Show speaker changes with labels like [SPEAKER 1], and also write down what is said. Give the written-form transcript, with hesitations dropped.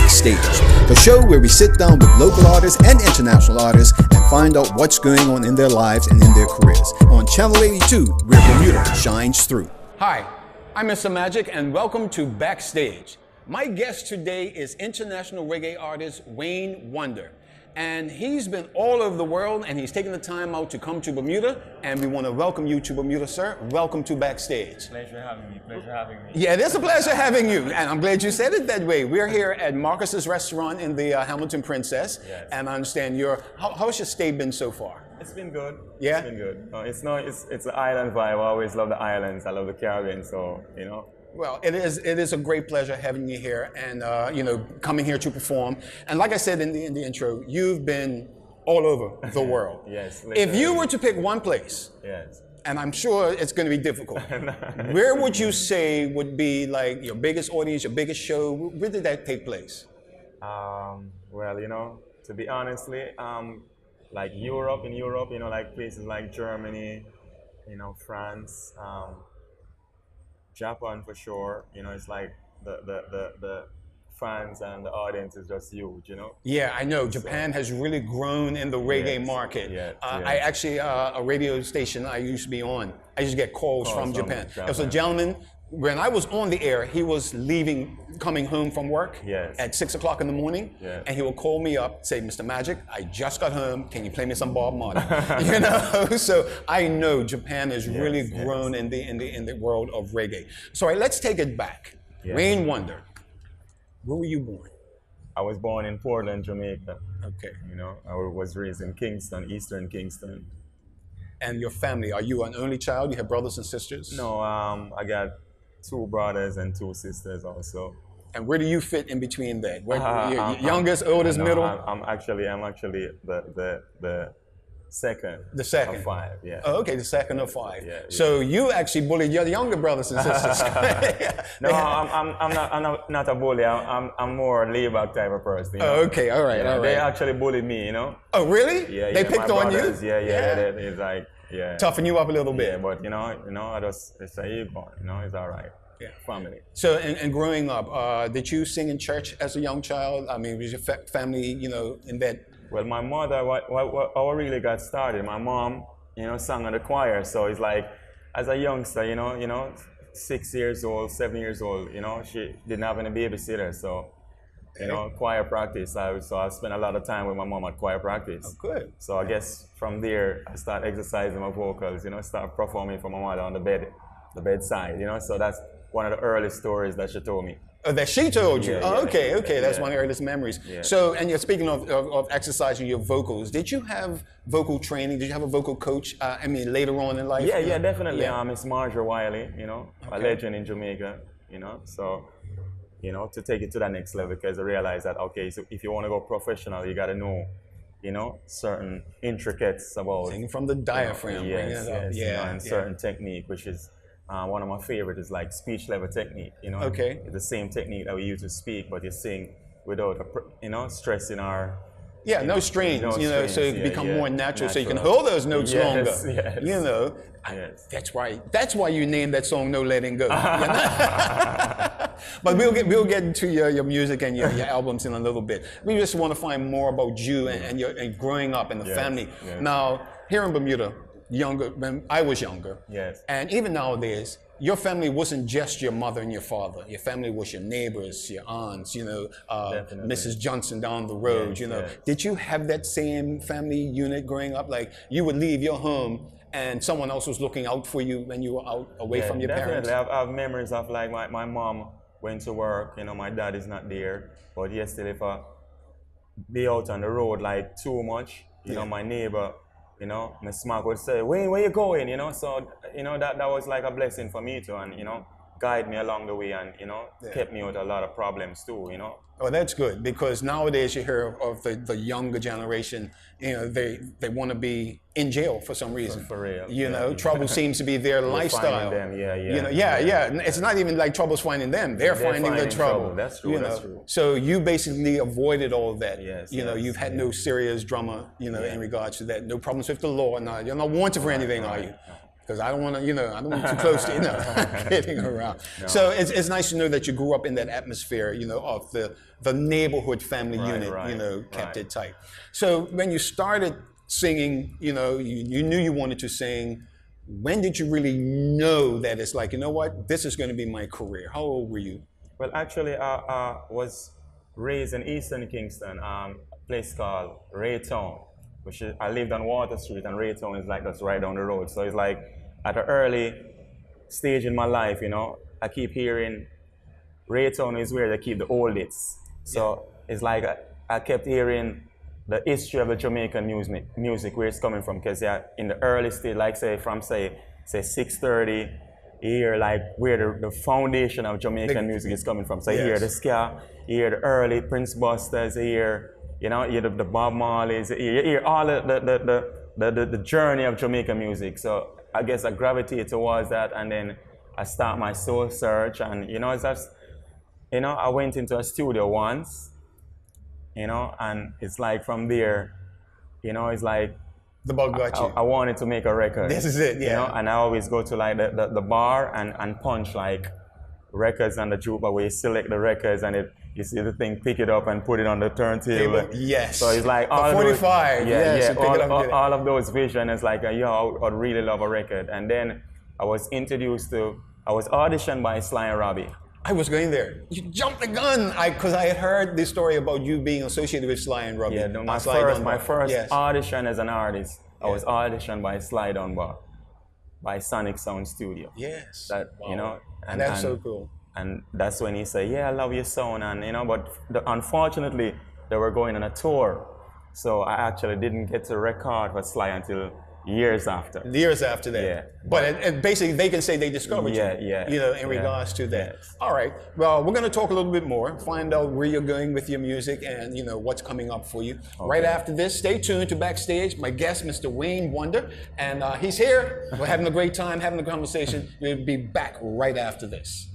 [SPEAKER 1] Backstage, the show where we sit down with local artists and international artists and find out what's going on in their lives and in their careers. On Channel 82, where Bermuda shines through.
[SPEAKER 2] Hi, I'm Mr. Magic and welcome to Backstage. My guest today is international reggae artist Wayne Wonder. And he's been all over the world and he's taken the time out to come to Bermuda, and we want to welcome you to Bermuda, sir. Welcome to Backstage.
[SPEAKER 3] Pleasure having me, pleasure having me.
[SPEAKER 2] Yeah, it is a pleasure having you, and I'm glad you said it that way. We're here at Marcus's restaurant in the Hamilton Princess,
[SPEAKER 3] yes.
[SPEAKER 2] And I understand how's your stay been so far?
[SPEAKER 3] It's been good.
[SPEAKER 2] Yeah?
[SPEAKER 3] It's been good. It's an island vibe. I always love the islands. I love the Caribbean, so, you know.
[SPEAKER 2] Well, it is a great pleasure having you here and, coming here to perform. And like I said in the intro, you've been all over the world.
[SPEAKER 3] Yes.
[SPEAKER 2] If you were to pick one place,
[SPEAKER 3] yes,
[SPEAKER 2] and I'm sure it's going to be difficult, where would you say would be like your biggest audience, your biggest show? Where did that take place?
[SPEAKER 3] Well, you know, to be honestly, like in Europe, you know, like places like Germany, you know, France, Japan for sure. You know, it's like the fans and the audience is just huge, you know?
[SPEAKER 2] Yeah, I know. Japan has really grown in the reggae market.
[SPEAKER 3] Yes,
[SPEAKER 2] I actually, a radio station I used to be on, I used to get calls from Japan. There was a gentleman, when I was on the air, he was coming home from work at 6 o'clock in the morning, and he would call me up, say, Mr. Magic, I just got home, can you play me some Bob Marley? You know, so I know Japan has really grown in the world of reggae. So let's take it back. Wayne Wonder, where were you born?
[SPEAKER 3] I was born in Portland, Jamaica.
[SPEAKER 2] Okay.
[SPEAKER 3] You know, I was raised in Kingston, Eastern Kingston.
[SPEAKER 2] And your family, are you an only child? You have brothers and sisters?
[SPEAKER 3] No, I got 2 brothers and 2 sisters also.
[SPEAKER 2] And where do you fit in between that? Youngest, oldest, middle?
[SPEAKER 3] I'm actually the second.
[SPEAKER 2] The second
[SPEAKER 3] of 5, yeah.
[SPEAKER 2] Oh, okay, the second of 5.
[SPEAKER 3] Yeah,
[SPEAKER 2] so you actually bullied your younger brothers and sisters.
[SPEAKER 3] No, I'm not a bully. I'm more laid-back type of person. You know?
[SPEAKER 2] Oh, okay, all right, all right.
[SPEAKER 3] They actually bullied me, you know.
[SPEAKER 2] Oh, really?
[SPEAKER 3] Yeah,
[SPEAKER 2] they picked on you?
[SPEAKER 3] It's like,
[SPEAKER 2] toughen you up a little bit.
[SPEAKER 3] Yeah, but you know, it's a ego, you know, it's all right. Yeah, family.
[SPEAKER 2] So, and growing up, did you sing in church as a young child? I mean, was your family, you know, in that?
[SPEAKER 3] Well, my mother, how I really got started, my mom, you know, sang in the choir. So it's like, as a youngster, you know, 6 years old, 7 years old, you know, she didn't have any babysitter. So, you know, choir practice. So I spent a lot of time with my mom at choir practice.
[SPEAKER 2] Oh, good.
[SPEAKER 3] So I guess from there, I started exercising my vocals, you know, start performing for my mother on the bedside, you know. So that's one of the early stories that she told me.
[SPEAKER 2] Oh, that she told you? Okay. That's one of your earliest memories.
[SPEAKER 3] Yeah.
[SPEAKER 2] So, and you're speaking of exercising your vocals. Did you have vocal training? Did you have a vocal coach, later on in life?
[SPEAKER 3] Yeah, definitely. Miss Marjorie Wiley, you know, a legend in Jamaica, you know. So, you know, to take it to that next level, because I realized that, okay, so if you want to go professional, you got to know, you know, certain intricates about...
[SPEAKER 2] Singing from the diaphragm.
[SPEAKER 3] Yes, you know, and certain technique, which is one of my favorite is like speech level technique, you know.
[SPEAKER 2] Okay.
[SPEAKER 3] It's the same technique that we use to speak, but you sing without, stress in our...
[SPEAKER 2] Yeah, no strings, you know, so it become more natural, so you can hold those notes longer.
[SPEAKER 3] Yes.
[SPEAKER 2] You know, that's why you named that song "No Letting Go." But we'll get into your music and your albums in a little bit. We just want to find more about you and growing up and the family.
[SPEAKER 3] Yes.
[SPEAKER 2] Now, here in Bermuda, when I was younger, and even nowadays, your family wasn't just your mother and your father. Your family was your neighbors, your aunts, you know, Mrs. Johnson down the road, you know. Did you have that same family unit growing up? Like you would leave your home and someone else was looking out for you when you were out away from your parents?
[SPEAKER 3] Definitely. I have memories of like my mom went to work, you know, my dad is not there. But yesterday if I be out on the road like too much, you know, my neighbor, you know, Miss Mark would say, Wayne, where you going? You know, so, you know, that was like a blessing for me too, and, you know, guide me along the way and, you know, kept me with a lot of problems too, you know.
[SPEAKER 2] Oh, that's good, because nowadays you hear of the younger generation, you know, they want to be in jail for some reason.
[SPEAKER 3] For real.
[SPEAKER 2] You know, trouble seems to be their lifestyle.
[SPEAKER 3] Them,
[SPEAKER 2] You know, It's not even like trouble's finding them. They're finding the trouble.
[SPEAKER 3] That's true, that's true.
[SPEAKER 2] So you basically avoided all of that. You know, you've had no serious drama, you know, in regards to that. No problems with the law. No, you're not wanted for anything, are you? because I don't want to, I don't want too close to, kidding around. No. So it's nice to know that you grew up in that atmosphere, of the neighborhood family unit, kept it tight. So when you started singing, you knew you wanted to sing. When did you really know that it's like, what, this is going to be my career? How old were you?
[SPEAKER 3] Well, actually, I was raised in Eastern Kingston, a place called Raytown, I lived on Water Street, and Raytown is like just right down the road. So it's like at an early stage in my life, I keep hearing Raytown is where they keep the old hits. So it's like I kept hearing the history of the Jamaican music, where it's coming from, because in the early stage, like from 6:30, you hear like where the foundation of Jamaican music is coming from. So you hear the ska, you hear the early Prince Busters, you hear the Bob Marleys, you hear all the journey of Jamaican music. So I guess I gravitate towards that, and then I start my soul search, and it's just, I went into a studio once, and it's like from there, it's like
[SPEAKER 2] the bug got you.
[SPEAKER 3] I wanted to make a record.
[SPEAKER 2] This is it, yeah.
[SPEAKER 3] And I always go to like the bar and punch like records on the jukebox, where you select the records and you see the thing, pick it up and put it on the turntable.
[SPEAKER 2] Yes.
[SPEAKER 3] So it's like all
[SPEAKER 2] 45.
[SPEAKER 3] All of those visions. It's like, I'd really love a record. And then I was auditioned by Sly and Robbie.
[SPEAKER 2] I was going there. You jumped the gun, because I had heard this story about you being associated with Sly and Robbie.
[SPEAKER 3] Yeah, my first audition as an artist, I was auditioned by Sly Dunbar, by Sonic Sound Studio.
[SPEAKER 2] Yes.
[SPEAKER 3] And
[SPEAKER 2] that's so cool.
[SPEAKER 3] And that's when he said, I love your sound, and but unfortunately, they were going on a tour, so I actually didn't get to record for Sly until years after.
[SPEAKER 2] Years after that.
[SPEAKER 3] Yeah.
[SPEAKER 2] But basically, they can say they discovered you. In regards to that.
[SPEAKER 3] Yes.
[SPEAKER 2] All right. Well, we're going to talk a little bit more, find out where you're going with your music, and what's coming up for you. Okay. Right after this, stay tuned to Backstage. My guest, Mr. Wayne Wonder, and he's here. We're having a great time, having a conversation. We'll be back right after this.